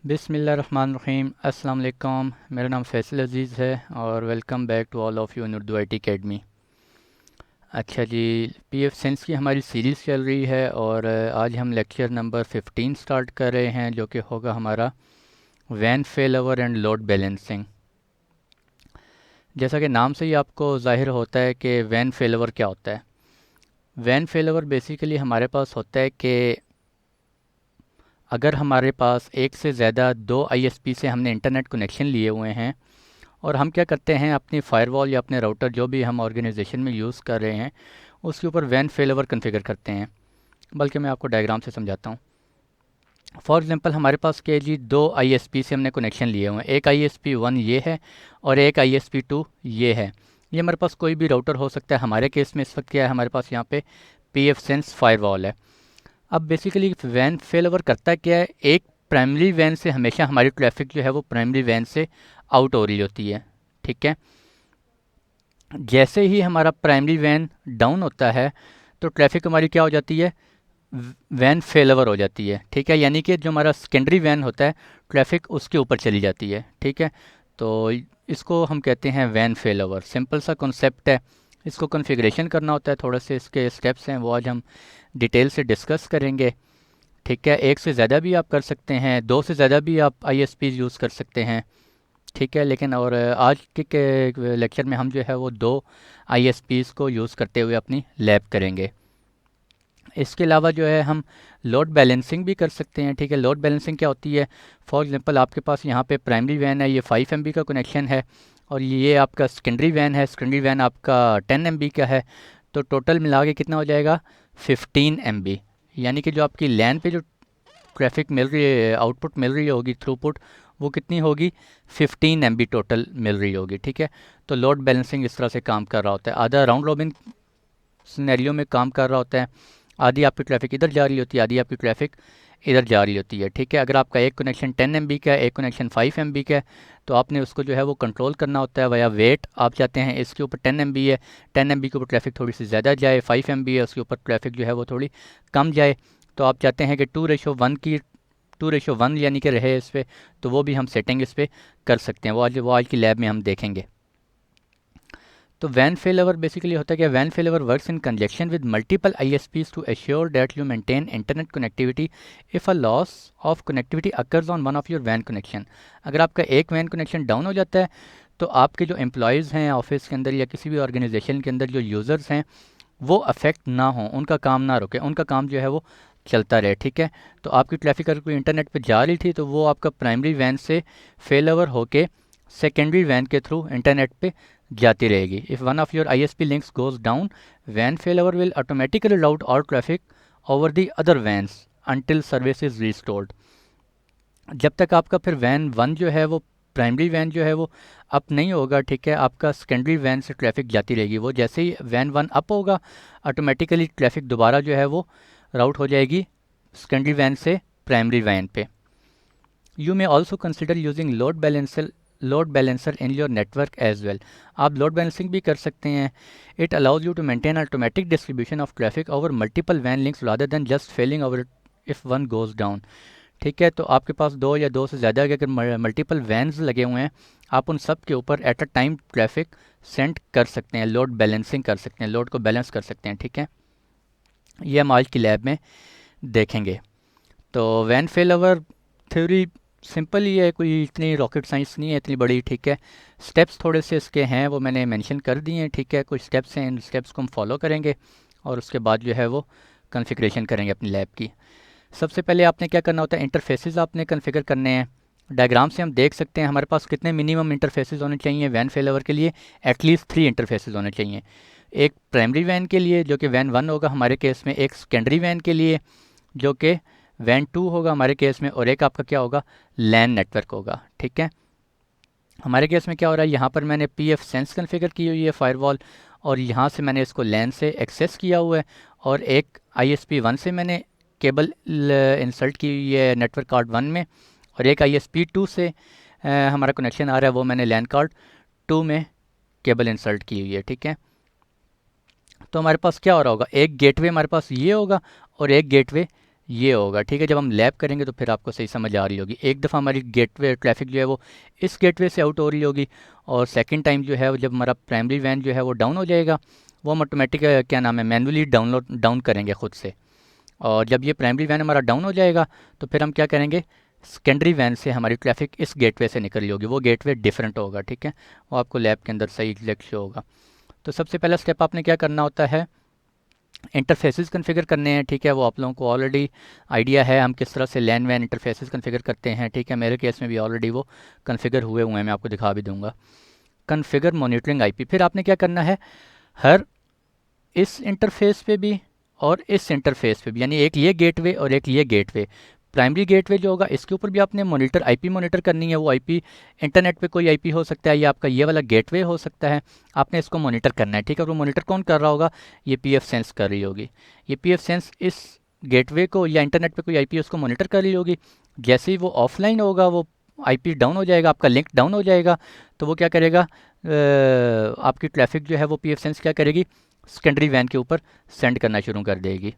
बिस्मिल्लाहिर्रहमानिर्रहीम। अस्सलाम वालेकुम। मेरा नाम फैसल अज़ीज़ है और welcome back to all of you in Urdu IT academy. अच्छा जी, PF साइंस की हमारी सीरीज़ चल रही है और आज हम लेक्चर नंबर 15 स्टार्ट कर रहे हैं, जो कि होगा हमारा वैन fail over and load balancing. जैसा कि नाम से ही आपको ज़ाहिर होता है कि वैन फेल ओवर क्या होता है। वैन फेल ओवर बेसिकली हमारे पास होता है कि अगर हमारे पास एक से ज़्यादा दो ISP से हमने इंटरनेट कनेक्शन लिए हुए हैं और हम क्या करते हैं, अपनी फ़ायरवॉल या अपने राउटर जो भी हम ऑर्गेनाइजेशन में यूज़ कर रहे हैं उसके ऊपर वैन फेल ओवर कॉन्फ़िगर करते हैं। बल्कि मैं आपको डायग्राम से समझाता हूँ। फॉर एग्जांपल हमारे पास के जी दो ISP से हमने कनेक्शन लिए हुए हैं। एक ISP 1 ये है और एक ISP 2 ये है। ये हमारे पास कोई भी राउटर हो सकता है। हमारे केस में इस वक्त क्या है, हमारे पास यहाँ पे PF सेंस फायरवॉल है। अब बेसिकली वैन फेल ओवर करता क्या है, एक प्राइमरी वैन से हमेशा हमारी ट्रैफिक जो है वो प्राइमरी वैन से आउट हो रही होती है। ठीक है। जैसे ही हमारा प्राइमरी वैन डाउन होता है तो ट्रैफिक हमारी क्या हो जाती है, वैन फेल ओवर हो जाती है। ठीक है, यानी कि जो हमारा सेकेंडरी वैन होता है ट्रैफिक उसके ऊपर चली जाती है। ठीक है, तो इसको हम कहते हैं वैन फेल ओवर। सिंपल सा कॉन्सेप्ट है। इसको कॉन्फ़िगरेशन करना होता है, थोड़े से इसके स्टेप्स हैं वो आज हम डिटेल से डिस्कस करेंगे। ठीक है, एक से ज़्यादा भी आप कर सकते हैं, दो से ज़्यादा भी आप ISPs यूज़ कर सकते हैं। ठीक है, लेकिन और आज के लेक्चर में हम जो है वो दो ISPs को यूज़ करते हुए अपनी लैब करेंगे। इसके अलावा जो है हम लोड बैलेंसिंग भी कर सकते हैं। ठीक है, लोड बैलेंसिंग क्या होती है, फॉर एग्जांपल आपके पास यहाँ पे प्राइमरी वैन है, ये 5 MB का कनेक्शन है और ये आपका सेकेंडरी वैन है, सेकेंडरी वैन आपका 10 MB का है। तो टोटल मिला के कितना हो जाएगा, 15 MB। यानी कि जो आपकी लैन पे जो ट्रैफिक मिल रही है, आउटपुट मिल रही होगी, थ्रूपुट, वो कितनी होगी, 15 MB टोटल मिल रही होगी। ठीक है, तो लोड बैलेंसिंग इस तरह से काम कर रहा होता है। आधा राउंड रॉबिन सिनेरियो में काम कर रहा होता है। आधी आपकी ट्रैफिक इधर जा रही होती है, आधी आपकी ट्रैफिक इधर जा रही होती है। ठीक है, अगर आपका एक कनेक्शन 10 MB का है, एक कनेक्शन 5 MB का है, तो आपने उसको जो है वो कंट्रोल करना होता है वया वेट। आप चाहते हैं इसके ऊपर 10 MB है, 10 MB के ऊपर ट्रैफिक थोड़ी सी ज़्यादा जाए, 5 MB है उसके ऊपर ट्रैफिक जो है वो थोड़ी कम जाए। तो आप चाहते हैं कि 2:1 की 2:1 यानी कि रहे इस पर, तो वो भी हम सेटिंग इस पर कर सकते हैं। वो आज की लैब में हम देखेंगे। तो वैन फेल ओवर बेसिकली होता है क्या, वैन fail over works in conjunction with multiple ISPs to assure that you maintain internet connectivity if a loss of connectivity occurs on one of your वैन कनेक्शन। अगर आपका एक वैन कनेक्शन डाउन हो जाता है तो आपके जो एम्प्लॉयज़ हैं ऑफिस के अंदर या किसी भी ऑर्गेनाइजेशन के अंदर, जो यूज़र्स हैं, वो अफेक्ट ना हो, उनका काम ना रुके, उनका काम जो है वो चलता रहे। ठीक है, तो आपकी ट्रैफिक अगर कोई इंटरनेट पे जा रही थी तो वो आपका प्राइमरी वैन से फेल ओवर होके सेकेंडरी वैन के थ्रू इंटरनेट पे जाती रहेगी। If one of your ISP links goes down, वैन fail over will automatically route our traffic over the other WANs until service is restored. जब तक आपका फिर वैन 1 जो है वो, प्राइमरी वैन जो है वो अप नहीं होगा, ठीक है, आपका सेकेंडरी वैन से ट्रैफिक जाती रहेगी। वो जैसे ही वैन 1 अप होगा, ऑटोमेटिकली ट्रैफिक दोबारा जो है वो राउट हो जाएगी सेकेंडरी वैन से प्राइमरी वैन पे। You may also consider using load balancer in your network as well. आप लोड बैलेंसिंग भी कर सकते हैं। It allows you to maintain automatic distribution of traffic over multiple वैन links rather than just failing over if one goes down. ठीक है, तो आपके पास दो या दो से ज़्यादा के अगर मल्टीपल वैन्स लगे हुए हैं, आप उन सब के ऊपर at a time traffic send कर सकते हैं, लोड बैलेंसिंग कर सकते हैं, लोड को बैलेंस कर सकते हैं। ठीक है, ये हम आज की लैब में देखेंगे। तो वैन फेल ओवर थ्योरी सिंपल ही है, कोई इतनी रॉकेट साइंस नहीं है इतनी बड़ी। ठीक है, स्टेप्स थोड़े से इसके हैं वो मैंने मेंशन कर दिए हैं। ठीक है, कुछ स्टेप्स हैं, इन स्टेप्स को हम फॉलो करेंगे और उसके बाद जो है वो कॉन्फ़िगरेशन करेंगे अपनी लैब की। सबसे पहले आपने क्या करना होता है, इंटरफेसेस आपने कॉन्फ़िगर करने हैं। डायग्राम से हम देख सकते हैं हमारे पास कितने मिनिमम इंटरफेसेस होने चाहिए वैन फेल ओवर के लिए। एटलीस्ट 3 इंटरफेसेस होने चाहिए। एक प्राइमरी वैन के लिए जो कि वैन 1 होगा हमारे केस में, एक सेकेंडरी वैन के लिए जो कि वैन 2 होगा हमारे केस में, और एक आपका क्या होगा, लैन नेटवर्क होगा। ठीक है, हमारे केस में क्या हो रहा है, यहाँ पर मैंने PF सेंस कॉन्फ़िगर की हुई है फायरवॉल, और यहाँ से मैंने इसको लैन से एक्सेस किया हुआ है, और एक ISP 1 से मैंने केबल इंसर्ट की हुई है नेटवर्क कार्ड 1 में, और एक ISP 2 से हमारा कनेक्शन आ रहा है, वो मैंने लैन कार्ड 2 में केबल इंसर्ट की हुई है। ठीक है, तो हमारे पास क्या हो रहा होगा, एक गेटवे हमारे पास ये होगा और एक गेटवे ये होगा, ठीक है। जब हम लैब करेंगे तो फिर आपको सही समझ आ रही होगी। एक दफ़ा हमारी गेटवे ट्रैफिक जो है वो इस गेटवे से आउट हो रही होगी, और सेकंड टाइम जो है वो जब हमारा प्राइमरी वैन जो है वो डाउन हो जाएगा, वो हम ऑटोमेटिक क्या नाम है मैनुअली डाउन करेंगे ख़ुद से। और जब ये प्राइमरी वैन हमारा डाउन हो जाएगा तो फिर हम क्या करेंगे, सेकेंडरी वैन से हमारी ट्रैफिक इस गेटवे से निकल रही होगी, वो गेटवे डिफरेंट होगा, ठीक है। वो आपको लैब के अंदर सही एग्जैक्ट शो होगा। तो सबसे पहला स्टेप आपने क्या करना होता है, इंटरफेसेस कॉन्फ़िगर करने हैं, ठीक है। वो आप लोगों को ऑलरेडी आइडिया है हम किस तरह से लैन वैन इंटरफेसेस कॉन्फ़िगर करते हैं, ठीक है। मेरे केस में भी ऑलरेडी वो कॉन्फ़िगर हुए हुए हैं, मैं आपको दिखा भी दूंगा। कॉन्फ़िगर मॉनिटरिंग आईपी, फिर आपने क्या करना है, हर इस इंटरफेस पे भी और इस इंटरफेस पे भी, यानी एक ये गेटवे और एक ये गेटवे, प्राइमरी गेटवे जो होगा इसके ऊपर भी आपने मॉनिटर आईपी मॉनिटर करनी है। वो आईपी इंटरनेट पे कोई आईपी हो सकता है या आपका ये वाला गेटवे हो सकता है, आपने इसको मॉनिटर करना है, ठीक है। और वो मॉनिटर कौन कर रहा होगा, ये पीएफ सेंस कर रही होगी। ये पीएफ सेंस इस गेटवे को या इंटरनेट पे कोई आईपी उसको मॉनिटर कर रही होगी। जैसे ही वो ऑफलाइन होगा, वो आईपी डाउन हो जाएगा, आपका लिंक डाउन हो जाएगा, तो वो क्या करेगा, आपकी ट्रैफिक जो है वो पीएफ सेंस क्या करेगी, सेकेंडरी वैन के ऊपर सेंड करना शुरू कर देगी।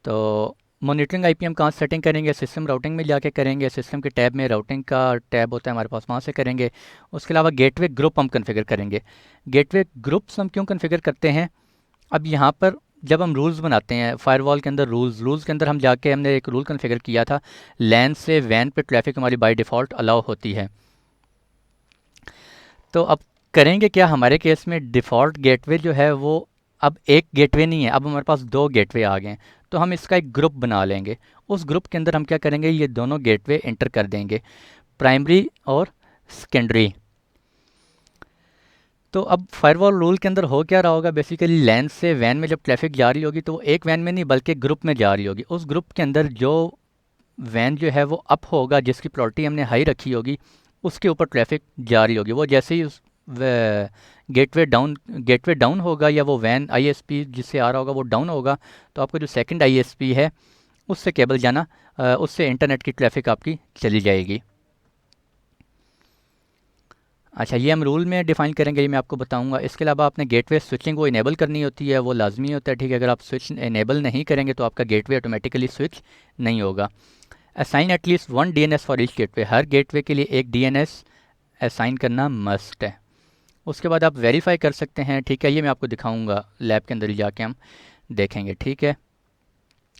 तो मॉनिटरिंग आईपी हम कहाँ सेटिंग करेंगे, सिस्टम राउटिंग में जाके करेंगे। सिस्टम के टैब में राउटिंग का टैब होता है हमारे पास, वहाँ से करेंगे। उसके अलावा गेटवे ग्रुप हम कॉन्फ़िगर करेंगे। गेटवे ग्रुप्स हम क्यों कॉन्फ़िगर करते हैं, अब यहाँ पर जब हम रूल्स बनाते हैं फायरवॉल के अंदर, रूल्स के अंदर हम जाके हमने एक रूल कॉन्फ़िगर किया था, लैन से वैन पे ट्रैफिक हमारी बाय डिफ़ॉल्ट अलाउ होती है। तो अब करेंगे क्या, हमारे केस में डिफ़ॉल्ट गेटवे जो है वो अब एक गेटवे नहीं है, अब हमारे पास दो गेटवे आ गए हैं। तो हम इसका एक ग्रुप बना लेंगे। उस ग्रुप के अंदर हम क्या करेंगे, ये दोनों गेटवे एंटर कर देंगे, प्राइमरी और सेकेंडरी। तो अब फायरवॉल रूल के अंदर हो क्या रहा होगा, बेसिकली लैन से वैन में जब ट्रैफिक जा रही होगी तो वो एक वैन में नहीं बल्कि ग्रुप में जा रही होगी। उस ग्रुप के अंदर जो वैन जो है वो अप होगा, जिसकी प्रायोरिटी हमने हाई रखी होगी, उसके ऊपर ट्रैफिक जा रही होगी। वो जैसे ही उस गेटवे डाउन होगा या वो वैन आईएसपी जिससे आ रहा होगा वो डाउन होगा, तो आपको जो सेकंड आईएसपी है उससे केबल जाना, उससे इंटरनेट की ट्रैफिक आपकी चली जाएगी। अच्छा, ये हम रूल में डिफ़ाइन करेंगे, ये मैं आपको बताऊंगा। इसके अलावा आपने गेटवे स्विचिंग वो इनेबल करनी होती है, वो लाजमी होता है, ठीक है। अगर आप स्विच इनेबल नहीं करेंगे तो आपका गेटवे ऑटोमेटिकली स्विच नहीं होगा। Assign at least one DNS for each gateway, her gateway के लिए एक डीएनएस असाइन करना मस्ट है। उसके बाद आप वेरीफाई कर सकते हैं, ठीक है। ये मैं आपको दिखाऊंगा लैब के अंदर ही जाके हम देखेंगे, ठीक है।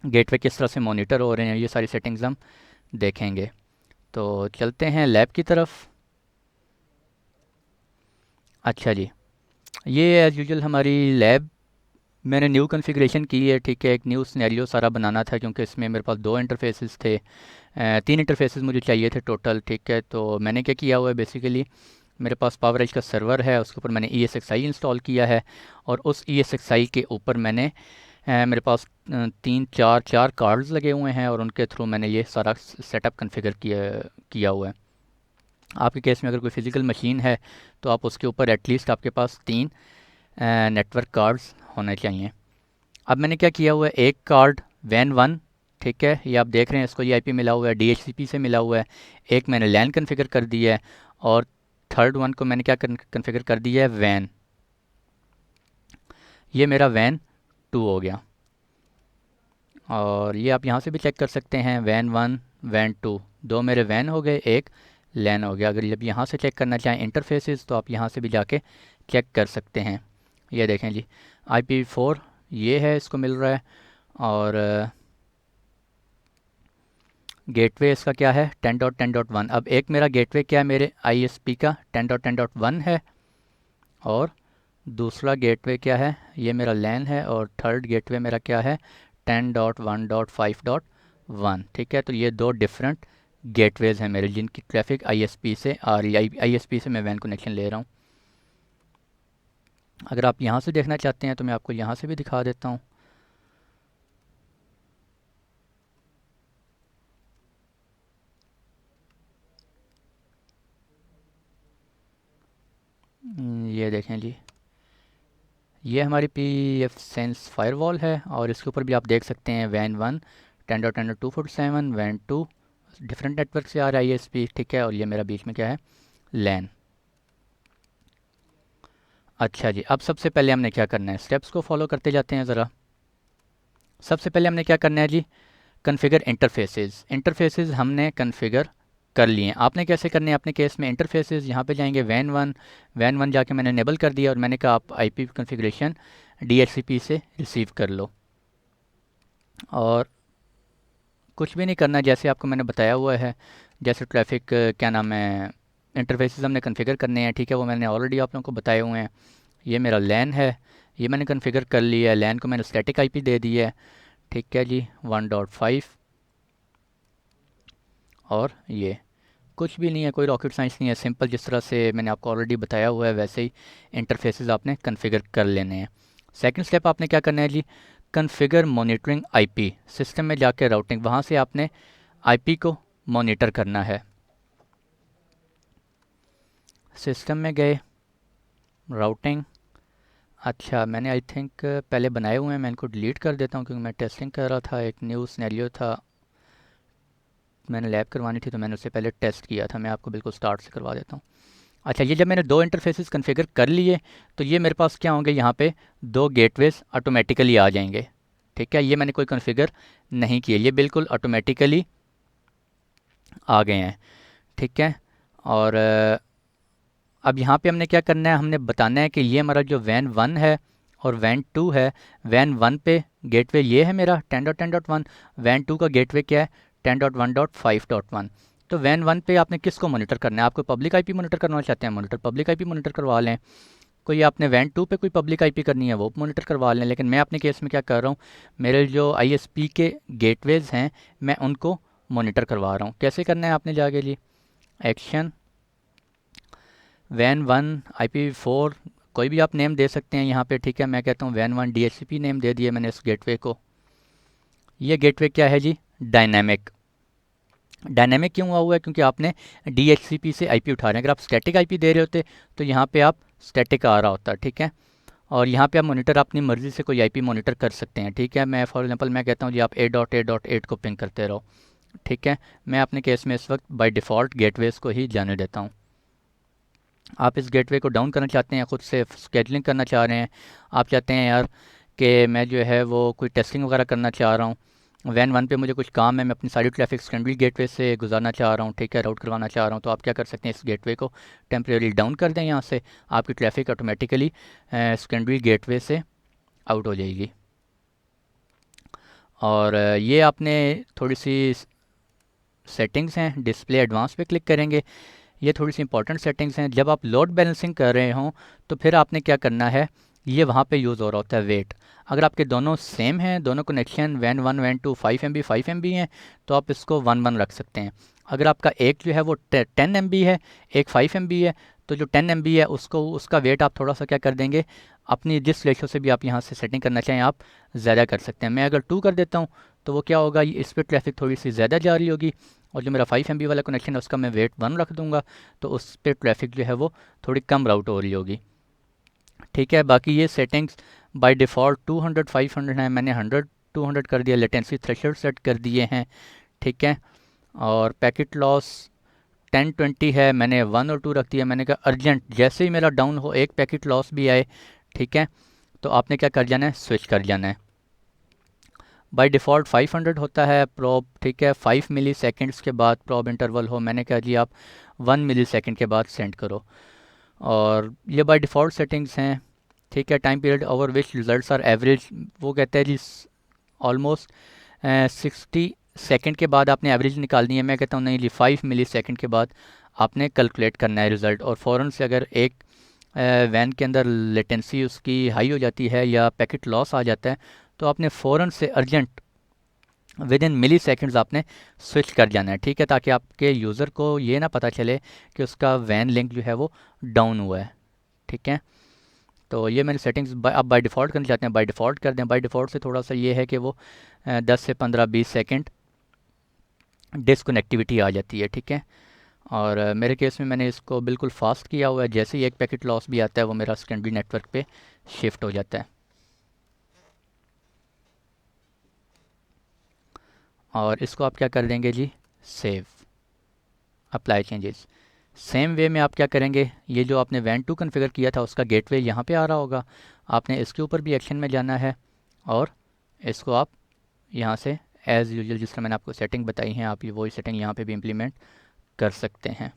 गेटवे किस तरह से मॉनिटर हो रहे हैं, ये सारी सेटिंग्स हम देखेंगे। तो चलते हैं लैब की तरफ। अच्छा जी, ये एज़ यूजुअल हमारी लैब मैंने न्यू कॉन्फ़िगरेशन की है, ठीक है। एक न्यू सिनेरियो सारा बनाना था क्योंकि इसमें मेरे पास दो इंटरफेसेस थे, तीन इंटरफेसेस मुझे चाहिए थे टोटल, ठीक है। तो मैंने क्या किया हुआ है, बेसिकली मेरे पास पावर एज का सर्वर है, उसके ऊपर मैंने ESXi इंस्टॉल किया है, और उस ESXi के ऊपर मैंने मेरे पास तीन चार चार कार्ड्स लगे हुए हैं, और उनके थ्रू मैंने ये सारा सेटअप कॉन्फ़िगर किया हुआ है। आपके केस में अगर कोई फ़िज़िकल मशीन है तो आप उसके ऊपर एटलीस्ट आपके पास तीन नेटवर्क कार्ड्स होने चाहिए। अब मैंने क्या किया हुआ है, एक कार्ड वैन वन, ठीक है, ये आप देख रहे हैं, इसको ये आईपी मिला हुआ है, DHCP से मिला हुआ है। एक मैंने लैन कॉन्फ़िगर कर दी है, और थर्ड वन को मैंने क्या कॉन्फ़िगर कर दिया है, वैन। ये मेरा वैन टू हो गया, और ये आप यहाँ से भी चेक कर सकते हैं, वैन वन वैन टू, दो मेरे वैन हो गए, एक लैन हो गया। अगर जब यहाँ से चेक करना चाहें इंटरफेसेस तो आप यहाँ से भी जाके चेक कर सकते हैं। ये देखें जी, IP4 ये है, इसको मिल रहा है, और गेटवे इसका क्या है, 10.10.1। अब एक मेरा गेटवे क्या है, मेरे ISP का 10.10.1 है, और दूसरा गेटवे क्या है, ये मेरा लैन है, और थर्ड गेटवे मेरा क्या है, 10.1.5.1, ठीक है। तो ये दो डिफरेंट गेटवेज़ हैं मेरे, जिनकी ट्रैफिक ISP से आ रही है, ISP से मैं वैन कनेक्शन ले रहा हूँ। अगर आप यहाँ से देखना चाहते हैं तो मैं आपको यहाँ से भी दिखा देता हूँ। ये देखें जी, ये हमारी PF सेंस फायरवॉल है, और इसके ऊपर भी आप देख सकते हैं वैन वन 10.10.247, वैन टू डिफरेंट नेटवर्क से आ रहा है ISP, ठीक है। और ये मेरा बीच में क्या है, लैन। अच्छा जी, अब सबसे पहले हमने क्या करना है, स्टेप्स को फॉलो करते जाते हैं ज़रा। सबसे पहले हमने क्या करना है जी, कन्फिगर इंटरफेसेस। इंटरफेसेस हमने कन्फिगर कर लिए हैं। आपने कैसे करने हैं अपने केस में, इंटरफेसेस यहाँ पे जाएंगे, वैन वन जाके मैंने इनेबल कर दिया और मैंने कहा आप आईपी कॉन्फ़िगरेशन डीएचसीपी से रिसीव कर लो। और कुछ भी नहीं करना, जैसे आपको मैंने बताया हुआ है, जैसे ट्रैफिक क्या नाम है, इंटरफेसेस हमने कन्फिगर करने हैं, ठीक है, वो मैंने ऑलरेडी आप लोगों को बताए हुए हैं। ये मेरा लैन है, ये मैंने कन्फिगर कर लिया है, लैन को मैंने स्टैटिक आईपी दे दी है, ठीक है जी, 1.5। और ये कुछ भी नहीं है, कोई रॉकेट साइंस नहीं है, सिंपल जिस तरह से मैंने आपको ऑलरेडी बताया हुआ है वैसे ही इंटरफेसेस आपने कन्फिगर कर लेने हैं। सेकंड स्टेप आपने क्या करना है जी, कन्फिगर मॉनिटरिंग आईपी। सिस्टम में जाके राउटिंग, वहाँ से आपने आईपी को मॉनिटर करना है। सिस्टम में गए, राउटिंग, अच्छा मैंने आई थिंक पहले बनाए हुए हैं, मैं इनको डिलीट कर देता हूँ क्योंकि मैं टेस्टिंग कर रहा था, एक न्यू सिनेरियो था, मैंने लैब करवानी थी तो मैंने उससे पहले टेस्ट किया था, मैं आपको बिल्कुल स्टार्ट से करवा देता हूँ। अच्छा, ये जब मैंने दो इंटरफेसेस कन्फिगर कर लिए तो ये मेरे पास क्या होंगे, यहाँ पे दो गेटवेज ऑटोमेटिकली आ जाएंगे, ठीक है, ये मैंने कोई कन्फिगर नहीं किया, ये बिल्कुल ऑटोमेटिकली आ गए हैं, ठीक है। और अब यहाँ पे हमने क्या करना है, हमने बताना है कि ये हमारा जो वैन 1 है और वैन 2 है, वैन 1 पे गेटवे ये है मेरा 10.10.1, वैन 2 का गेटवे क्या है 10.1.5.1। तो वैन 1 पे आपने किसको मॉनिटर करना है, आपको पब्लिक आईपी मॉनिटर करना चाहते हैं, मॉनिटर पब्लिक आईपी मॉनिटर करवा लें, कोई आपने वैन 2 पे कोई पब्लिक आईपी करनी है वो मॉनिटर करवा लें। लेकिन मैं अपने केस में क्या कर रहा हूँ, मेरे जो आईएसपी के गेटवेज हैं मैं उनको मॉनिटर करवा रहा हूँ। कैसे करना है आपने जाके जी, एक्शन वैन 1 IP4 कोई भी आप नेम दे सकते हैं यहाँ पे, ठीक है, मैं कहता हूँ वैन 1 DHCP नेम दे दिए मैंने इस गेटवे को। ये गेटवे क्या है जी, डायनेमिक। डायनेमिक क्यों हुआ हुआ है, क्योंकि आपने DHCP से आईपी उठा रहे हैं, अगर आप स्टैटिक आईपी दे रहे होते तो यहाँ पे आप स्टैटिक आ रहा होता, ठीक है। और यहाँ पे आप मॉनिटर अपनी मर्ज़ी से कोई आईपी मॉनिटर कर सकते हैं, ठीक है। मैं फॉर एग्जांपल मैं कहता हूँ जी आप 8.8.8 को पिंग करते रहो, ठीक है। मैं अपने केस में इस वक्त बाय डिफ़ॉल्ट गेटवेज़ को ही जाने देता हूँ। आप इस गेटवे को डाउन करना चाहते हैं, ख़ुद से स्केडलिंग करना चाह रहे हैं, आप चाहते हैं यार कि मैं जो है वो कोई टेस्टिंग वगैरह करना चाह रहा हूँ, वैन 1 पे मुझे कुछ काम है, मैं अपनी सारी ट्रैफिक सेकेंडरी गेटवे से गुजारना चाह रहा हूँ, ठीक है, राउट करवाना चाह रहा हूँ, तो आप क्या कर सकते हैं, इस गेटवे को टेम्परेरी डाउन कर दें, यहाँ से आपकी ट्रैफिक ऑटोमेटिकली सेकेंडरी गेटवे से आउट हो जाएगी। और ये आपने थोड़ी सी सेटिंग्स हैं, डिस्प्ले एडवांस पे क्लिक करेंगे, ये थोड़ी सी इंपॉर्टेंट सेटिंग्स हैं। जब आप लोड बैलेंसिंग कर रहे हों तो फिर आपने क्या करना है, ये वहाँ पे यूज़ हो रहा होता है वेट। अगर आपके दोनों सेम हैं, दोनों कनेक्शन वैन 1 वैन 2 5 MB हैं, तो आप इसको 1 1 रख सकते हैं। अगर आपका एक जो है वो 10 MB है, एक 5 MB है, तो जो 10 MB है उसको उसका वेट आप थोड़ा सा क्या कर देंगे, अपनी जिस रेशो से भी आप यहाँ से सेटिंग करना चाहें आप ज़्यादा कर सकते हैं। मैं अगर 2 कर देता हूँ तो वो क्या होगा, इस पर ट्रैफिक थोड़ी सी ज़्यादा जा रही होगी, और जो मेरा 5 MB वाला कनेक्शन है उसका मैं वेट 1 रख दूंगा, तो उस पर ट्रैफिक जो है वो थोड़ी कम राउट हो रही होगी, ठीक है। बाकी ये सेटिंग्स बाय डिफ़ॉल्ट 200 500 है, मैंने 100 200 कर दिया, लेटेंसी थ्रेशोल्ड सेट कर दिए हैं, ठीक है। और पैकेट लॉस 10-20 है, मैंने 1 और 2 रख दिया, मैंने कहा अर्जेंट जैसे ही मेरा डाउन हो एक पैकेट लॉस भी आए, ठीक है, तो आपने क्या कर जाना है, स्विच कर जाना है। बाय डिफ़ॉल्ट 500 होता है प्रोब, ठीक है, 5 मिली सेकेंड्स के बाद प्रोब इंटरवल हो, मैंने कहा जी आप 1 मिली सेकेंड के बाद सेंड करो। और ये बाय डिफ़ॉल्ट सेटिंग्स हैं, ठीक है। Time period over which results are average, वो कहते हैं जी ऑलमोस्ट 60 सेकंड के बाद आपने एवरेज निकालनी है, मैं कहता हूँ नहीं जी 5 मिली सेकेंड के बाद आपने कैलकुलेट करना है रिज़ल्ट। और फ़ौरन से अगर एक वैन के अंदर लेटेंसी उसकी हाई हो जाती है या पैकेट लॉस आ जाता है, तो आपने फ़ौरन से urgent within milliseconds आपने स्विच कर जाना है, ठीक है, ताकि आपके यूज़र को ये ना पता चले कि उसका वैन लिंक जो है वो डाउन हुआ है, ठीक है। तो ये मैंने सेटिंग्स आप बाय डिफ़ॉल्ट करना चाहते हैं बाय डिफ़ॉल्ट कर दें। बाय डिफ़ॉल्ट से थोड़ा सा ये है कि वो 10 से 15-20 सेकेंड डिसकनेक्टिविटी आ जाती है, ठीक है। और मेरे केस में मैंने इसको बिल्कुल फास्ट किया हुआ है, जैसे ही एक पैकेट लॉस भी आता है वो मेरा सेकेंडरी नेटवर्क पे शिफ्ट हो जाता है। और इसको आप क्या कर देंगे जी, save, apply changes. Same way में आप क्या करेंगे, ये जो आपने वैन 2 कन्फिगर किया था उसका गेटवे यहाँ पे आ रहा होगा, आपने इसके ऊपर भी एक्शन में जाना है और इसको आप यहाँ से एज़ यूजुअल जिस तरह मैंने आपको सेटिंग बताई हैं, आप ये वही सेटिंग यहाँ पे भी इम्प्लीमेंट कर सकते हैं।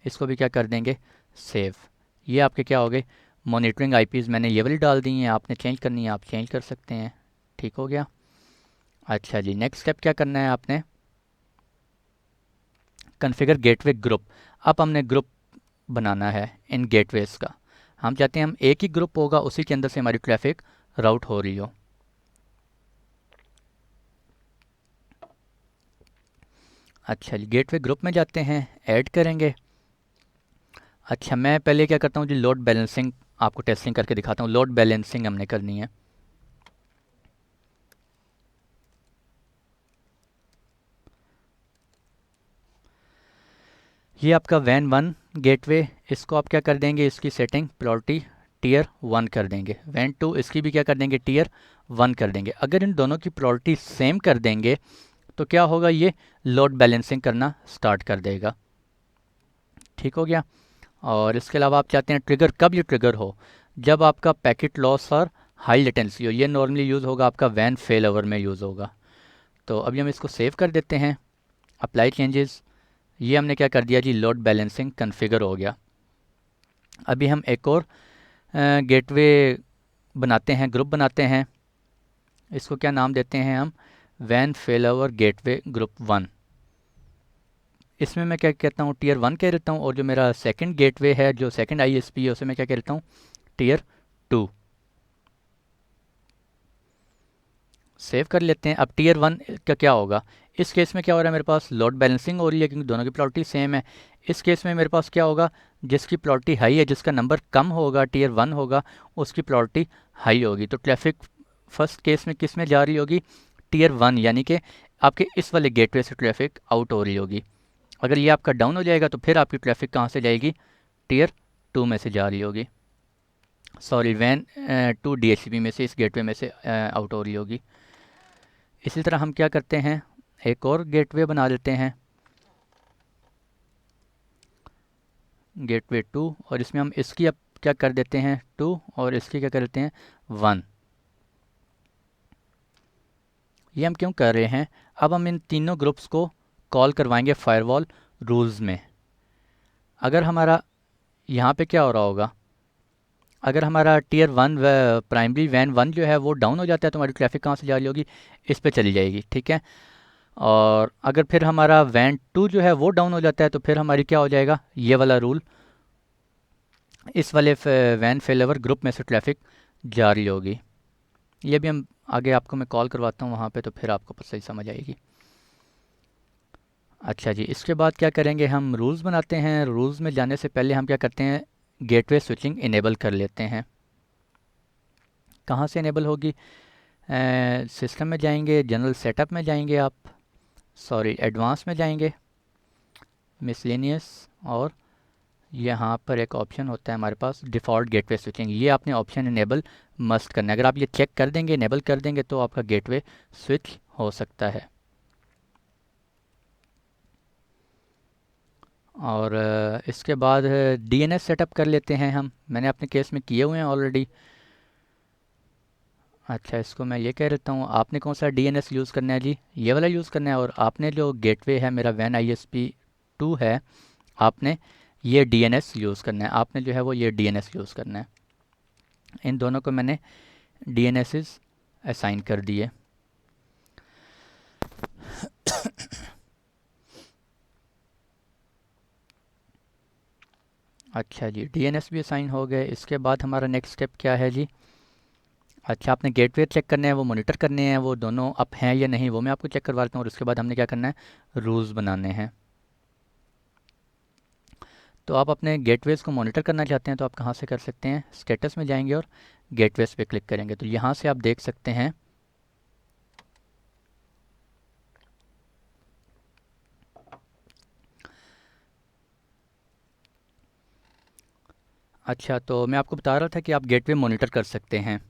इसको भी क्या कर देंगे, सेव। ये आपके क्या हो गए, मॉनिटरिंग आईपीज़ मैंने ये वाली डाल दी हैं, आपने चेंज करनी है आप चेंज कर सकते हैं। ठीक हो गया। अच्छा जी, नेक्स्ट स्टेप क्या करना है आपने, कॉन्फ़िगर गेटवे ग्रुप। अब हमने ग्रुप बनाना है इन गेटवेज़ का। हम चाहते हैं हम एक ही ग्रुप होगा, उसी के अंदर से हमारी ट्रैफिक राउट हो रही हो। अच्छा जी, गेटवे ग्रुप में जाते हैं, ऐड करेंगे। अच्छा, मैं पहले क्या करता हूँ जी, लोड बैलेंसिंग आपको टेस्टिंग करके दिखाता हूँ। लोड बैलेंसिंग हमने करनी है। ये आपका वैन 1 गेटवे, इसको आप क्या कर देंगे, इसकी सेटिंग प्रायोरिटी टीयर 1 कर देंगे। वैन 2 इसकी भी क्या कर देंगे, टीयर 1 कर देंगे। अगर इन दोनों की प्रायोरिटी सेम कर देंगे तो क्या होगा, ये लोड बैलेंसिंग करना स्टार्ट कर देगा। ठीक हो गया। और इसके अलावा आप चाहते हैं ट्रिगर कब ये ट्रिगर हो, जब आपका पैकेट लॉस और हाई लेटेंसी हो। ये नॉर्मली यूज़ होगा आपका वैन फेल ओवर में यूज़ होगा। तो अभी हम इसको सेव कर देते हैं, अप्लाई चेंजेस। ये हमने क्या कर दिया जी, लोड बैलेंसिंग कन्फिगर हो गया। अभी हम एक और गेटवे बनाते हैं, ग्रुप बनाते हैं। इसको क्या नाम देते हैं हम, वैन फेल ओवर गेटवे ग्रुप 1। इसमें मैं क्या कहता हूँ, टीयर 1 कह देता हूँ, और जो मेरा सेकंड गेटवे है, जो सेकंड आईएसपी है, उसे मैं क्या कह देता हूँ, टीयर 2। सेव कर लेते हैं। अब टीयर 1 का क्या होगा, इस केस में क्या हो रहा है, मेरे पास लोड बैलेंसिंग हो रही है क्योंकि दोनों की प्रायोरिटी सेम है। इस केस में मेरे पास क्या होगा, जिसकी प्रायोरिटी हाई है, जिसका नंबर कम होगा, टीयर 1 होगा, उसकी प्रायोरिटी हाई होगी। तो ट्रैफिक फर्स्ट केस में किस में जा रही होगी, टीयर 1, यानी कि आपके इस वाले गेटवे से ट्रैफिक आउट हो रही होगी। अगर ये आपका डाउन हो जाएगा तो फिर आपकी ट्रैफिक कहाँ से जाएगी, टीयर 2 में से जा रही होगी। सॉरी, वैन 2 डीएचसीपी में से, इस गेटवे में से आउट हो रही होगी। इसी तरह हम क्या करते हैं, एक और गेटवे बना देते हैं, गेटवे 2, और इसमें हम इसकी अब क्या कर देते हैं 2, और इसकी क्या कर देते हैं 1। ये हम क्यों कर रहे हैं, अब हम इन तीनों ग्रुप्स को कॉल करवाएंगे फायरवॉल रूल्स में। अगर हमारा यहाँ पे क्या हो रहा होगा, अगर हमारा टीयर 1 प्राइमरी वैन 1 जो है वो डाउन हो जाता है तो हमारी ट्रैफिक कहाँ से जा रही होगी, इस पे चली जाएगी। ठीक है। और अगर फिर हमारा वैन 2 जो है वो डाउन हो जाता है तो फिर हमारी क्या हो जाएगा, ये वाला रूल, इस वाले वैन फेलओवर ग्रुप में से ट्रैफिक जा रही होगी। ये भी हम आगे आपको मैं कॉल करवाता हूँ वहाँ पे, तो फिर आपको सही समझ आएगी। अच्छा जी, इसके बाद क्या करेंगे, हम रूल्स बनाते हैं। रूल्स में जाने से पहले हम क्या करते हैं, गेटवे स्विचिंग इनेबल कर लेते हैं। कहाँ से इनेबल होगी, सिस्टम में जाएंगे, जनरल सेटअप में जाएंगे आप, सॉरी एडवांस में जाएंगे, मिसलेनियस, और यहाँ पर एक ऑप्शन होता है हमारे पास डिफ़ॉल्ट गेटवे स्विचिंग। ये आपने ऑप्शन इनेबल मस्ट करना है। अगर आप ये चेक कर देंगे, इनेबल कर देंगे, तो आपका गेटवे स्विच हो सकता है। और इसके बाद डीएनएस सेटअप कर लेते हैं हम, मैंने अपने केस में किए हुए हैं ऑलरेडी। अच्छा, इसको मैं ये कह देता हूँ, आपने कौन सा डीएनएस यूज़ करना है जी, ये वाला यूज़ करना है। और आपने जो गेटवे है मेरा वैन आईएसपी 2 है, आपने ये डीएनएस यूज़ करना है। आपने जो है वो ये डीएनएस यूज़ करना है। इन दोनों को मैंने डीएनएसेस असाइन कर दिए। अच्छा जी, डीएनएस भी असाइन हो गए। इसके बाद हमारा नेक्स्ट स्टेप क्या है जी, अच्छा आपने गेटवे चेक करने हैं, वो मॉनिटर करने हैं, वो दोनों अप हैं या नहीं, वो मैं आपको चेक करवा देता हूँ। और उसके बाद हमने क्या करना है, रूल्स बनाने हैं। तो आप अपने गेटवेज़ को मॉनिटर करना चाहते हैं तो आप कहाँ से कर सकते हैं, स्टेटस में जाएंगे और गेटवेज़ पे क्लिक करेंगे। तो यहाँ से आप देख सकते हैं, अच्छा तो मैं आपको बता रहा था कि आप गेटवे मॉनिटर कर सकते हैं।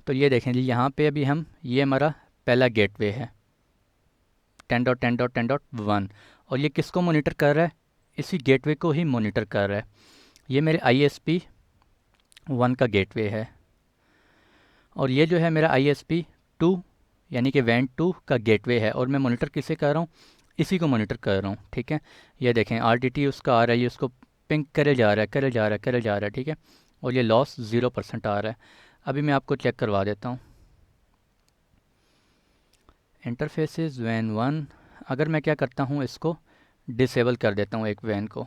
तो ये देखें जी, यहाँ पे अभी हम, ये हमारा पहला गेटवे है 10.10.10.1, और ये किसको मॉनिटर कर रहा है, इसी गेटवे को ही मॉनिटर कर रहा है। ये मेरे ISP 1 का गेटवे है, और ये जो है मेरा ISP 2 यानी कि वैन 2 का गेटवे है, और मैं मॉनिटर किसे कर रहा हूँ, इसी को मॉनिटर कर रहा हूँ। ठीक है, ये देखें RTT उसका आ रहा है, ये उसको पिंक करे जा रहा है, करे जा रहा है, करे जा रहा है। ठीक है, और ये लॉस 0% आ रहा है। अभी मैं आपको चेक करवा देता हूँ इंटरफेसेस वैन 1। अगर मैं क्या करता हूँ, इसको डिसेबल कर देता हूँ एक वैन को।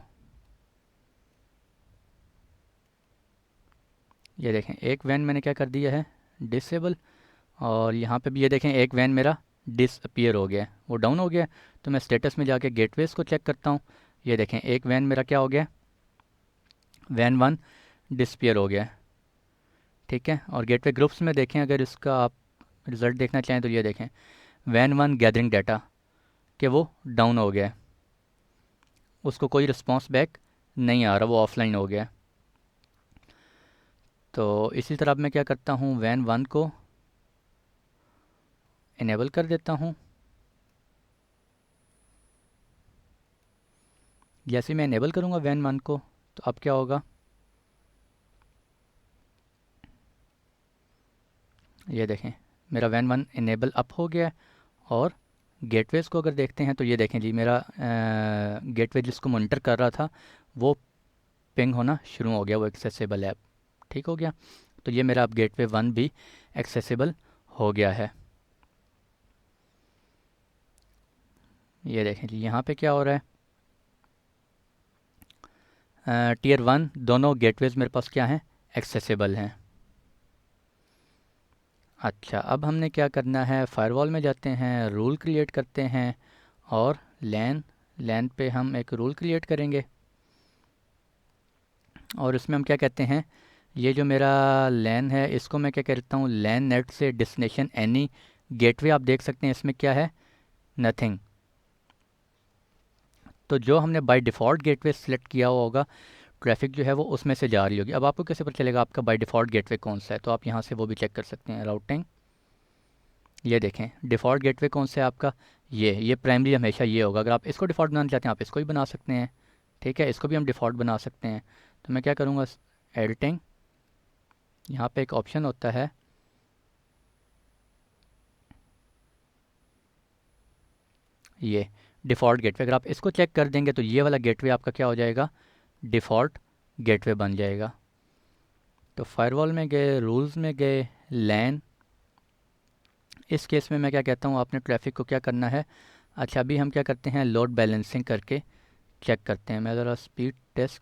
ये देखें एक वैन मैंने क्या कर दिया है, डिसेबल। और यहाँ पे भी ये देखें एक वैन मेरा डिसअपियर हो गया है, वो डाउन हो गया है। तो मैं स्टेटस में जाके गेटवेज को चेक करता हूँ। ये देखें एक वैन मेरा क्या हो गया, वैन 1 डिसअपियर हो गया है। ठीक है, और गेटवे ग्रुप्स में देखें, अगर इसका आप रिज़ल्ट देखना चाहें तो ये देखें वैन 1 गैदरिंग डाटा कि वो डाउन हो गया है, उसको कोई रिस्पॉन्स बैक नहीं आ रहा, वो ऑफलाइन हो गया है। तो इसी तरह अब मैं क्या करता हूँ, वैन 1 को इनेबल कर देता हूँ। जैसे मैं इनेबल करूँगा वैन 1 को, तो अब क्या होगा, ये देखें मेरा वैन 1 इनेबल अप हो गया है। और गेटवेज़ को अगर देखते हैं तो ये देखें जी, मेरा गेटवे जिसको मॉनिटर कर रहा था वो पिंग होना शुरू हो गया, वो एक्सेसिबल ऐप ठीक हो गया। तो ये मेरा अब गेटवे 1 भी एक्सेसिबल हो गया है। ये देखें जी यहाँ पे क्या हो रहा है, टियर 1 दोनों गेटवेज़ मेरे पास क्या हैं, एक्सेसिबल हैं। अच्छा, अब हमने क्या करना है, फायरवॉल में जाते हैं, रूल क्रिएट करते हैं, और लैन लैन पे हम एक रूल क्रिएट करेंगे। और इसमें हम क्या कहते हैं, ये जो मेरा लैन है इसको मैं क्या कहता हूँ, लैन नेट से डेस्टिनेशन एनी गेटवे। आप देख सकते हैं इसमें क्या है, नथिंग। तो जो हमने बाय डिफ़ॉल्ट गेटवे सेलेक्ट किया हुआ होगा, ट्रैफिक जो है वो उसमें से जा रही होगी। अब आपको कैसे पता चलेगा आपका बाय डिफ़ॉल्ट गेटवे कौन सा है, तो आप यहाँ से वो भी चेक कर सकते हैं, राउटिंग। ये देखें डिफ़ॉल्ट गेटवे कौन सा है आपका, ये प्राइमरी हमेशा ये होगा। अगर आप इसको डिफ़ॉल्ट बनाना चाहते हैं आप इसको भी बना सकते हैं। ठीक है, इसको भी हम डिफ़ॉल्ट बना सकते हैं। तो मैं क्या करूँगा, एडिटिंग, यहाँ पे एक ऑप्शन होता है, ये डिफ़ॉल्ट गेटवे। अगर आप इसको चेक कर देंगे तो ये वाला गेटवे आपका क्या हो जाएगा, डिफ़ॉल्ट गेटवे बन जाएगा। तो फायरवॉल में गए, रूल्स में गए, लैन। इस केस में मैं क्या कहता हूँ, आपने ट्रैफिक को क्या करना है। अच्छा, अभी हम क्या करते हैं, लोड बैलेंसिंग करके चेक करते हैं। मैं ज़रा स्पीड टेस्ट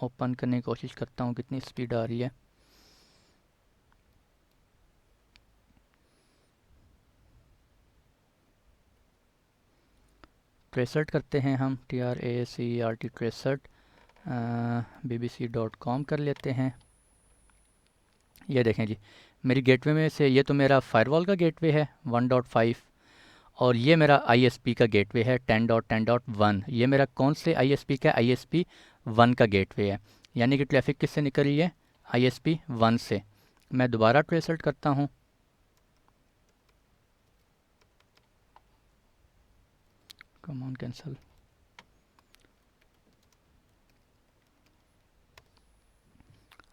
ओपन करने की कोशिश करता हूँ, कितनी स्पीड आ रही है। ट्रेसर्ट करते हैं हम, TRACERT ट्रेसर्ट BBC.com कर लेते हैं। ये देखें जी, मेरी गेटवे में से ये तो मेरा फायरवॉल का गेटवे है 1.5, और ये मेरा ISP का गेटवे है 10.10.1। ये मेरा कौन से ISP का, ISP 1 का गेटवे है। यानी कि ट्रैफिक किससे निकल रही है, ISP 1 से। मैं दोबारा ट्रेसर्ट करता हूँ, कम ऑन कैंसिल।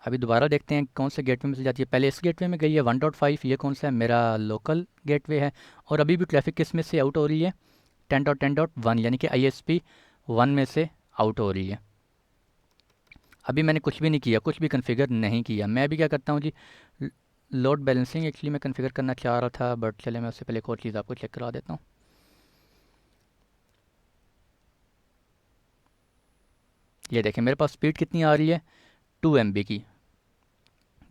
अभी दोबारा देखते हैं कौन से गेटवे में से जाती है। पहले इस गेटवे में गई है 1.5, ये कौन सा है, मेरा लोकल गेटवे है। और अभी भी ट्रैफिक किस में से आउट हो रही है, 10.10.1, यानी कि ISP 1 में से आउट हो रही है। अभी मैंने कुछ भी नहीं किया, कुछ भी कन्फिगर नहीं किया। मैं भी क्या करता हूँ जी, लोड बैलेंसिंग एक्चुअली मैं कन्फिगर करना चाह रहा था, बट चले मैं उससे पहले एक और चीज़ आपको चेक करा देता हूँ। ये देखें मेरे पास स्पीड कितनी आ रही है, 2 MB की।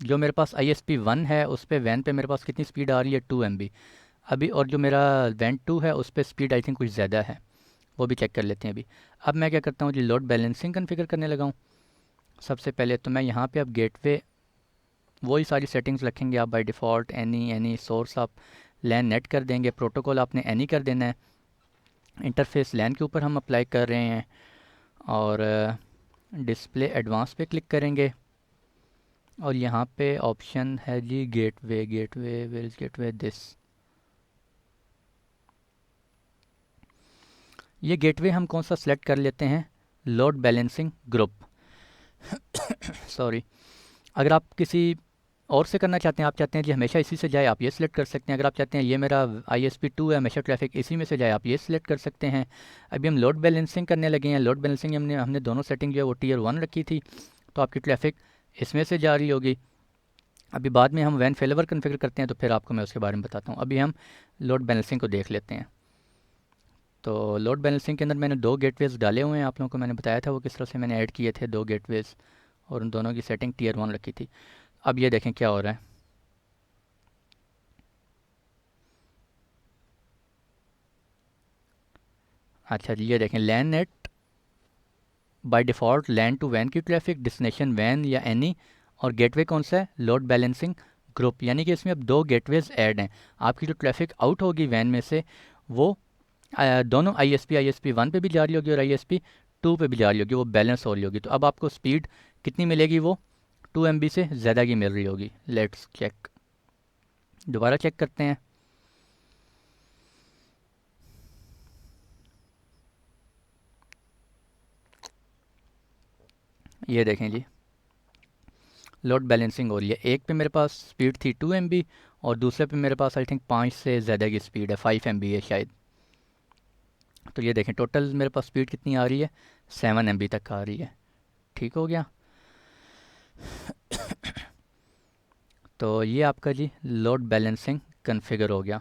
जो मेरे पास ISP 1 है उस पर वैन पे मेरे पास कितनी स्पीड आ रही है, 2 MB अभी। और जो मेरा वैन 2 है उस पर स्पीड आई थिंक कुछ ज़्यादा है, वो भी चेक कर लेते हैं अभी। अब मैं क्या करता हूँ जी, लोड बैलेंसिंग कन्फिगर करने लगा हूँ। सबसे पहले तो मैं यहाँ पे अब गेटवे, वही सारी सेटिंग्स रखेंगे आप बाय डिफ़ॉल्ट, एनी सोर्स आप लैन नेट कर देंगे, प्रोटोकॉल आपने एनी कर देना है, इंटरफेस लैन के ऊपर हम अप्लाई कर रहे हैं, और डिस्प्ले एडवांस पे क्लिक करेंगे। और यहाँ पे ऑप्शन है जी gateway, gateway where is gateway, this. ये गेटवे हम कौन सा सेलेक्ट कर लेते हैं, लोड बैलेंसिंग ग्रुप। सॉरी, अगर आप किसी और से करना चाहते हैं, आप चाहते हैं जी हमेशा इसी से जाए, आप ये सिलेक्ट कर सकते हैं। अगर आप चाहते हैं ये मेरा ISP2 है, हमेशा ट्रैफिक इसी में से जाए, आप ये सिलेक्ट कर सकते हैं। अभी हम लोड बैलेंसिंग करने लगे हैं। लोड बैलेंसिंग हमने दोनों सेटिंग जो है वो Tier 1 रखी थी, तो आपकी ट्रैफिक इसमें से जा रही होगी। अभी बाद में हम वैन फेलवर कन्फिगर करते हैं, तो फिर आपको मैं उसके बारे में बताता हूँ। अभी हम लोड बैलेंसिंग को देख लेते हैं। तो लोड बैलेंसिंग के अंदर मैंने 2 गेटवेज़ डाले हुए हैं, आप लोगों को मैंने बताया था वो किस तरह से मैंने ऐड किए थे 2 गेटवेज़, और उन दोनों की सेटिंग Tier 1 रखी थी। अब ये देखें क्या हो रहा है। अच्छा जी, ये देखें LAN net by default LAN to वैन की ट्रैफिक, डेस्टिनेशन वैन या एनी, और गेटवे कौन सा है, लोड बैलेंसिंग ग्रुप। यानी कि इसमें अब 2 गेटवेज़ ऐड हैं। आपकी जो ट्रैफिक आउट होगी वैन में से, वो दोनों ISP1 पे भी जा रही होगी और ISP2 पे भी जा रही होगी, वो बैलेंस हो रही होगी। तो अब आपको स्पीड कितनी मिलेगी, वो 2 MB से ज़्यादा की मिल रही होगी। लेट्स चेक, दोबारा चेक करते हैं। ये देखें जी, लोड बैलेंसिंग हो रही है। एक पे मेरे पास स्पीड थी 2 MB, और दूसरे पे मेरे पास आई थिंक 5 से ज़्यादा की स्पीड है, 5 MB है शायद। तो ये देखें टोटल मेरे पास स्पीड कितनी आ रही है, 7 MB तक आ रही है। ठीक हो गया। तो ये आपका जी लोड बैलेंसिंग कन्फिगर हो गया।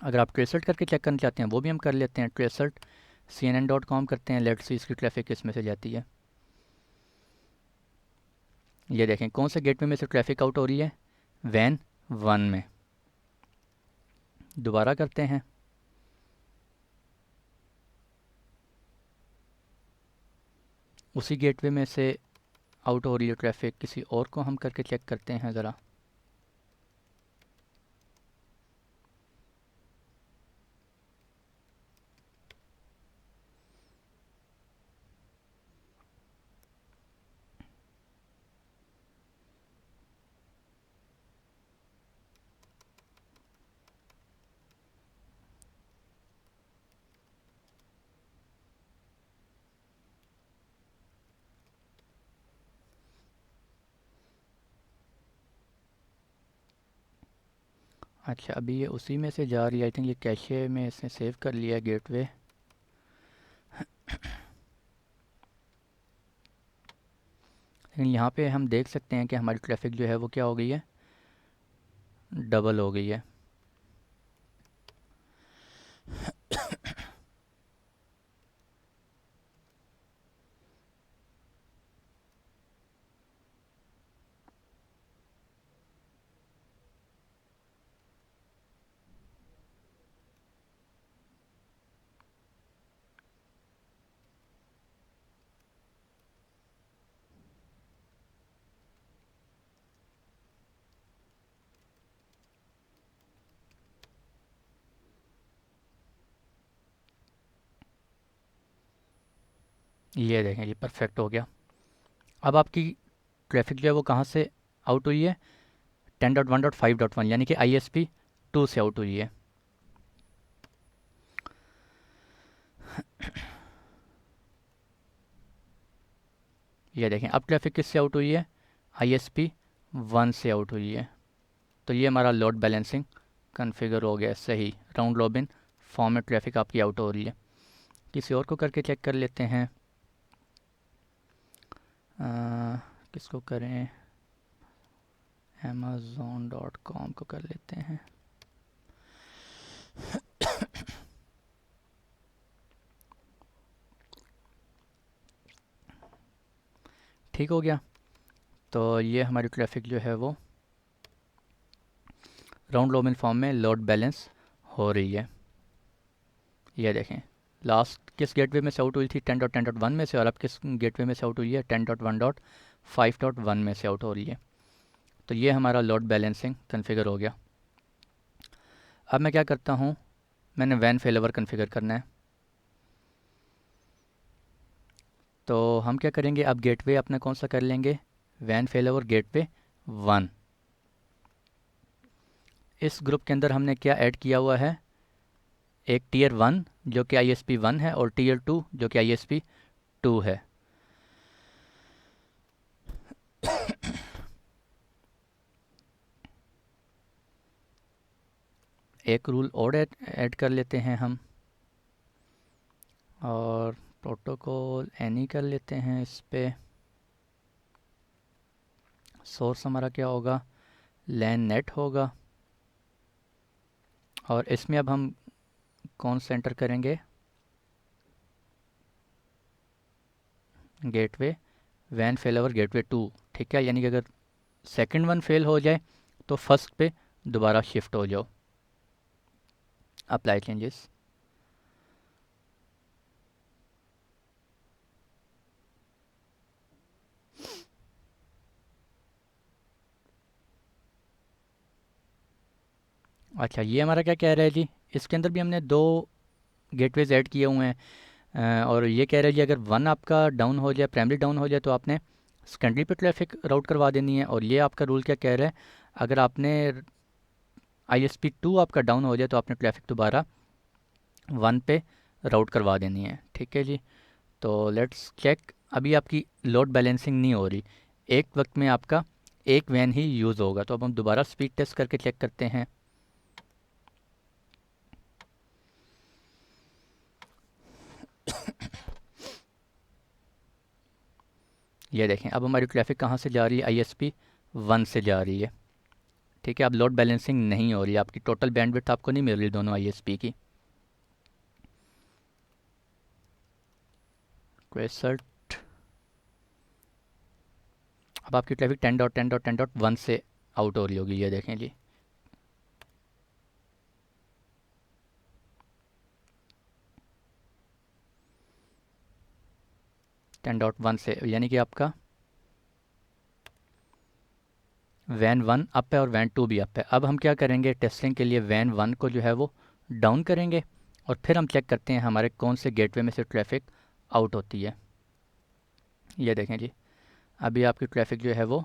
अगर आप ट्रेसर्ट करके चेक करना चाहते हैं, वो भी हम कर लेते हैं। ट्रेसर्ट CNN.com करते हैं, लेट्स सी इसकी ट्रैफिक किस में से जाती है। ये देखें कौन से गेटवे में से ट्रैफिक आउट हो रही है, वैन 1 में। दोबारा करते हैं। उसी गेटवे में से आउट हो रही है ट्रैफिक, किसी और को हम करके चेक करते हैं ज़रा। अच्छा, अभी ये उसी में से जा रही है। आई थिंक ये कैशे में इसने सेव कर लिया है गेटवे। लेकिन यहाँ पे हम देख सकते हैं कि हमारी ट्रैफिक जो है वो क्या हो गई है, डबल हो गई है। ये देखें ये परफेक्ट हो गया। अब आपकी ट्रैफिक जो है वो कहाँ से आउट हुई है, 10.1.5.1 यानी कि ISP2 से आउट हुई है। ये देखें अब ट्रैफिक किससे आउट हुई है, ISP1 से आउट हुई है। तो ये हमारा लोड बैलेंसिंग कन्फिगर हो गया सही। राउंड रॉबिन फॉर्म में ट्रैफिक आपकी आउट हो रही है। किसी और को करके चेक कर लेते हैं। किसको करें, Amazon.com को कर लेते हैं। ठीक हो गया। तो ये हमारी ट्रैफिक जो है वो राउंड रॉबिन फॉर्म में लोड बैलेंस हो रही है। ये देखें लास्ट किस गेटवे में से आउट हुई थी, 10.10.1 में से, और अब किस गेटवे में से आउट हुई है, 10.1.5.1 में से आउट हो रही है। तो ये हमारा लोड बैलेंसिंग कन्फिगर हो गया। अब मैं क्या करता हूँ, मैंने वैन फेलओवर कन्फिगर करना है। तो हम क्या करेंगे, अब गेटवे अपना कौन सा कर लेंगे, वैन फेलओवर गेटवे 1। इस ग्रुप के अंदर हमने क्या ऐड किया हुआ है, एक Tier 1 जो कि ISP1 है, और Tier 2 जो कि ISP2 है। एक रूल और ऐड कर लेते हैं हम, और प्रोटोकॉल एनी कर लेते हैं इस पे। सोर्स हमारा क्या होगा, लैन नेट होगा, और इसमें अब हम कौन सा एंटर करेंगे, गेटवे वैन फेल ओवर गेटवे 2। ठीक है, यानी कि अगर सेकंड वन फेल हो जाए तो फर्स्ट पे दोबारा शिफ्ट हो जाओ। Apply changes. अच्छा, ये हमारा क्या कह रहा है जी, इसके अंदर भी हमने दो गेटवेज ऐड किए हुए हैं। और ये कह रहा है जी अगर वन आपका डाउन हो जाए, प्राइमरी डाउन हो जाए, तो आपने सेकेंडरी पे ट्रैफिक राउट करवा देनी है। और ये आपका रूल क्या कह रहा है, अगर आपने ISP2 आपका डाउन हो जाए तो आपने ट्रैफिक दोबारा वन पे राउट करवा देनी है। ठीक है जी, तो लेट्स चेक। अभी आपकी लोड बैलेंसिंग नहीं हो रही, एक वक्त में आपका एक वैन ही यूज़ होगा। तो अब हम दोबारा स्पीड टेस्ट करके चेक करते हैं। ये देखें, अब हमारी ट्रैफिक कहाँ से जा रही है, ISP1 से जा रही है। ठीक है, अब लोड बैलेंसिंग नहीं हो रही, आपकी टोटल बैंडविड्थ आपको नहीं मिल रही दोनों ISP की। क्वेसट, अब आपकी ट्रैफिक 10.10.10.1 से आउट हो रही होगी। ये देखें जी, 10.1 से, यानी कि आपका वैन वन अप है और वैन टू भी अप है। अब हम क्या करेंगे, टेस्टिंग के लिए वैन वन को जो है वो डाउन करेंगे, और फिर हम चेक करते हैं हमारे कौन से गेटवे में से ट्रैफिक आउट होती है। ये देखें जी, अभी आपकी ट्रैफिक जो है वो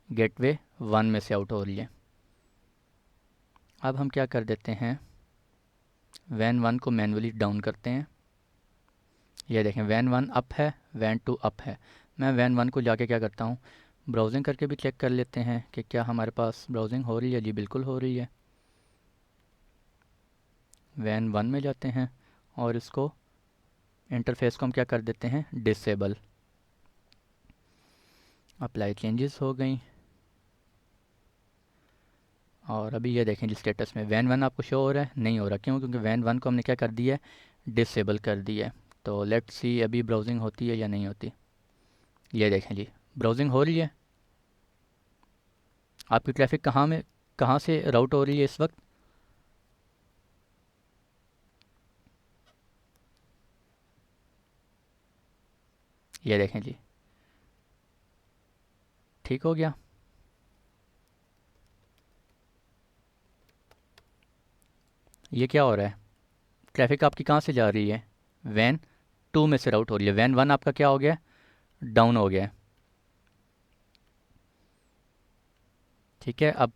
गेटवे वन में से आउट हो रही है। अब हम क्या कर देते हैं, वैन वन को मैनुअली डाउन करते हैं। ये देखें, वैन वन अप है, वैन टू अप है। मैं वैन वन को जाके क्या करता हूँ, ब्राउजिंग करके भी चेक कर लेते हैं कि क्या हमारे पास ब्राउजिंग हो रही है। जी बिल्कुल हो रही है। वैन वन में जाते हैं और इसको इंटरफेस को हम क्या कर देते हैं, डिसेबल। अप्लाई चेंजेस हो गई, और अभी ये देखें जी स्टेटस में वैन वन आपको शो हो रहा है, नहीं हो रहा। क्यों, क्योंकि वैन वन को हमने क्या कर दिया है, डिसेबल कर दिया है। तो लेट्स सी अभी ब्राउजिंग होती है या नहीं होती। ये देखें जी, ब्राउजिंग हो रही है। आपकी ट्रैफिक कहाँ से राउट हो रही है इस वक्त, ये देखें जी, ठीक हो गया। ये क्या हो रहा है, ट्रैफिक आपकी कहाँ से जा रही है, वैन टू में से राउट हो रही है। वैन वन आपका क्या हो गया, डाउन हो गया है। ठीक है, अब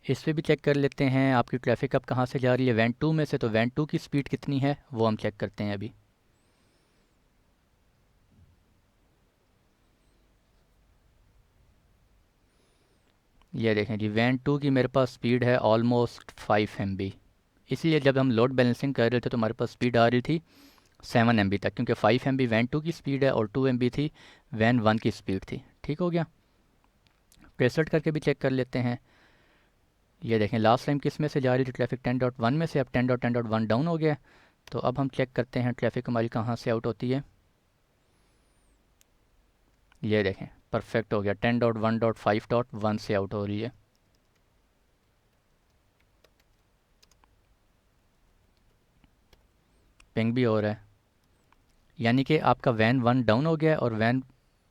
इस पे भी चेक कर लेते हैं आपकी ट्रैफिक अब कहाँ से जा रही है, वैन टू में से। तो वैन टू की स्पीड कितनी है वो हम चेक करते हैं अभी। ये देखें जी, वैन टू की मेरे पास स्पीड है ऑलमोस्ट 5 MB। इसलिए जब हम लोड बैलेंसिंग कर रहे थे तो हमारे पास स्पीड आ रही थी 7 MB तक, क्योंकि 5 MB वैन टू की स्पीड है और 2 MB थी वैन वन की स्पीड थी। ठीक हो गया, प्रेसेट करके भी चेक कर लेते हैं। ये देखें, लास्ट टाइम किस में से जा रही थी ट्रैफिक, 10.1 में से, अब 10.10.1 डाउन हो गया। तो अब हम चेक करते हैं ट्रैफिक हमारी कहाँ से आउट होती है। ये देखें, परफेक्ट हो गया, 10.1.5.1 से आउट हो रही है। पिंग भी हो रहा है, यानी कि आपका वैन वन डाउन हो गया और वैन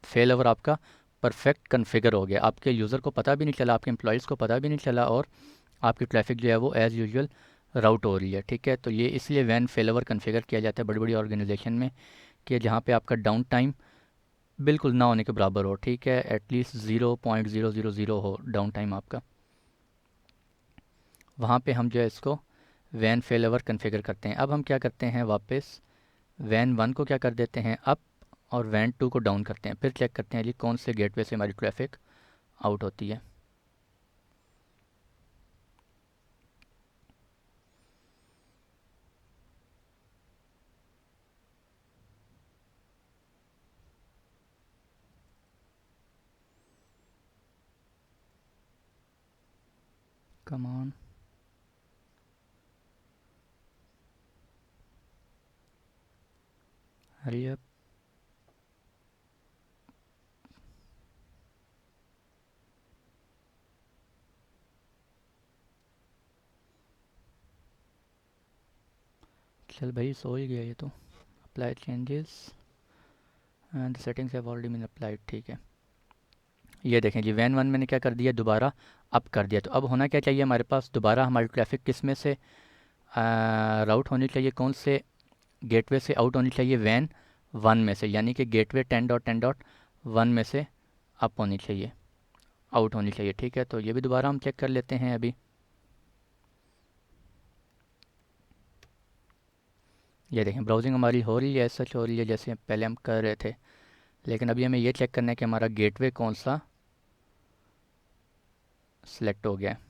फेल ओवर आपका परफेक्ट कन्फिगर हो गया। आपके यूज़र को पता भी नहीं चला, आपके एम्प्लॉयज़ को पता भी नहीं चला, और आपकी ट्रैफिक जो है वो एज़ यूजुअल राउट हो रही है। ठीक है, तो ये इसलिए वैन फेल ओवर कन्फिगर किया जाता है बड़ी बड़ी ऑर्गेनाइजेशन में, कि जहाँ पे आपका डाउन टाइम बिल्कुल ना होने के बराबर हो। ठीक है, एटलीस्ट 0.000 हो डाउन टाइम आपका, वहाँ पे हम जो है इसको वैन फेल ओवर कन्फिगर करते हैं। अब हम क्या करते हैं, वापस वैन वन को क्या कर देते हैं अप, और वैन टू को डाउन करते हैं। फिर चेक करते हैं जी कौन से गेटवे से हमारी ट्रैफिक आउट होती है। Come on. Hurry up. चल भाई सो ही गया ये तो। Apply changes and settings have already been applied, ठीक है। ये देखें जी, वैन वन मैंने क्या कर दिया, दोबारा अप कर दिया। तो अब होना क्या चाहिए हमारे पास, दोबारा हमारी ट्रैफिक किस में से राउट होनी चाहिए, कौन से गेटवे से आउट होनी चाहिए, वैन वन में से, यानी कि गेटवे 10.10.1 में से अप होनी चाहिए, आउट होनी चाहिए, ठीक है। तो ये भी दोबारा हम चेक कर लेते हैं अभी। ये देखें, ब्राउजिंग हमारी हो रही है, सच हो रही है जैसे पहले हम कर रहे थे, लेकिन अभी हमें ये चेक करना है कि हमारा गेटवे कौन सा सिलेक्ट हो गया है।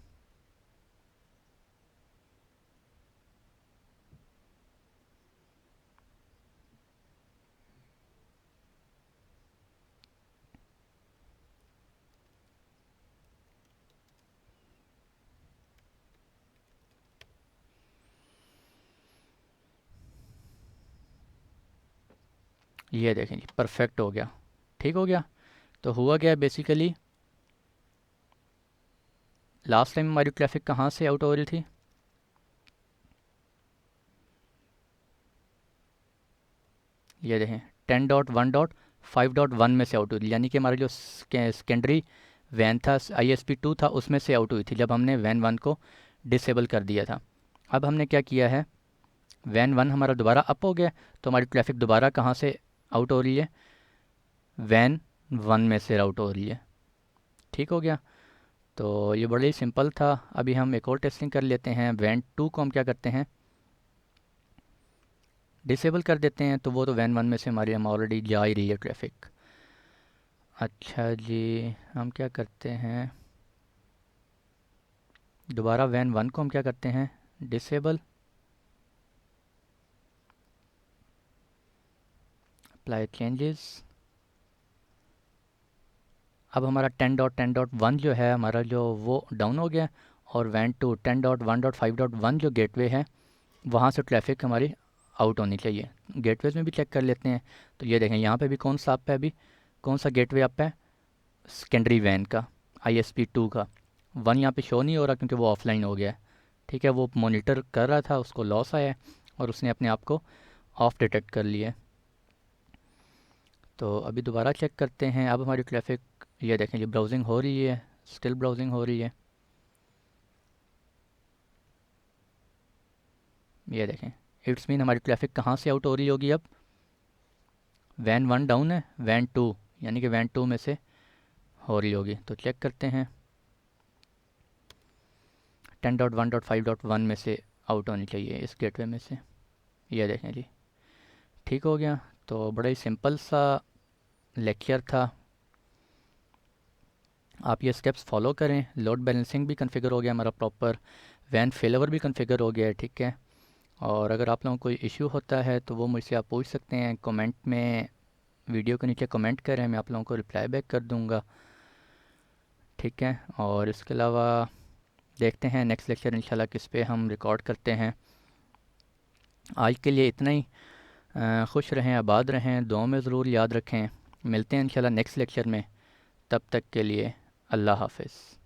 ये देखें जी, परफेक्ट हो गया, ठीक हो गया। तो हुआ क्या है बेसिकली, लास्ट टाइम हमारी ट्रैफिक कहाँ से आउट हो रही थी, ये देखें 10.1.5.1 में से आउट हुई थी, यानी कि हमारा जो सेकेंडरी वैन था ISP2 था उसमें से आउट हुई थी जब हमने वैन वन को डिसेबल कर दिया था। अब हमने क्या किया है, वैन वन हमारा दोबारा अप हो गया, तो हमारी ट्रैफिक दोबारा कहाँ से आउट हो रही है, वैन वन में से आउट हो रही है, ठीक हो गया। तो ये बड़ा ही सिंपल था। अभी हम एक और टेस्टिंग कर लेते हैं। वैन टू को हम क्या करते हैं, डिसेबल कर देते हैं, तो वो तो वैन वन में से हमारी हम ऑलरेडी जा ही रही है ट्रैफिक। अच्छा जी, हम क्या करते हैं, दोबारा वैन वन को हम क्या करते हैं, डिसेबल, अप्लाई चेंजेस। अब हमारा 10.10.1 जो है हमारा जो वो डाउन हो गया, और वैन टू 10.1.5.1 जो गेटवे है वहाँ से ट्रैफिक हमारी आउट होनी चाहिए। गेटवेज में भी चेक कर लेते हैं। तो ये देखें यहाँ पे भी कौन सा अप है, अभी कौन सा गेटवे अप है, सेकेंडरी वैन का, ISP2 का। वन यहाँ पे शो नहीं हो रहा क्योंकि वो ऑफलाइन हो गया है, ठीक है। वो मॉनिटर कर रहा था, उसको लॉस आया है और उसने अपने आप को ऑफ डिटेक्ट कर लिया है। तो अभी दोबारा चेक करते हैं। अब हमारी ट्रैफिक, ये देखें जी, ब्राउजिंग हो रही है, स्टिल ब्राउजिंग हो रही है। ये देखें, इट्स मीन हमारी ट्रैफिक कहाँ से आउट हो रही होगी अब, वैन वन डाउन है, वैन टू, यानी कि वैन टू में से हो रही होगी। तो चेक करते हैं, 10.1.5.1 में से आउट होनी चाहिए इस गेटवे में से। ये देखें जी, ठीक हो गया। तो बड़ा ही सिंपल सा लेक्चर था, आप ये स्टेप्स फॉलो करें। लोड बैलेंसिंग भी कन्फिगर हो गया हमारा प्रॉपर, वैन फेलओवर भी कन्फिगर हो गया है, ठीक है। और अगर आप लोगों को कोई इशू होता है तो वो मुझसे आप पूछ सकते हैं कमेंट में, वीडियो के नीचे कमेंट करें, मैं आप लोगों को रिप्लाई बैक कर दूंगा, ठीक है। और इसके अलावा देखते हैं नेक्स्ट लेक्चर इंशाल्लाह किस पे हम रिकॉर्ड करते हैं। आज के लिए इतना ही। खुश रहें, आबाद रहें, दुआ में ज़रूर याद रखें। मिलते हैं इंशाल्लाह नेक्स्ट लेक्चर में। तब तक के लिए अल्लाह हाफ़िज़।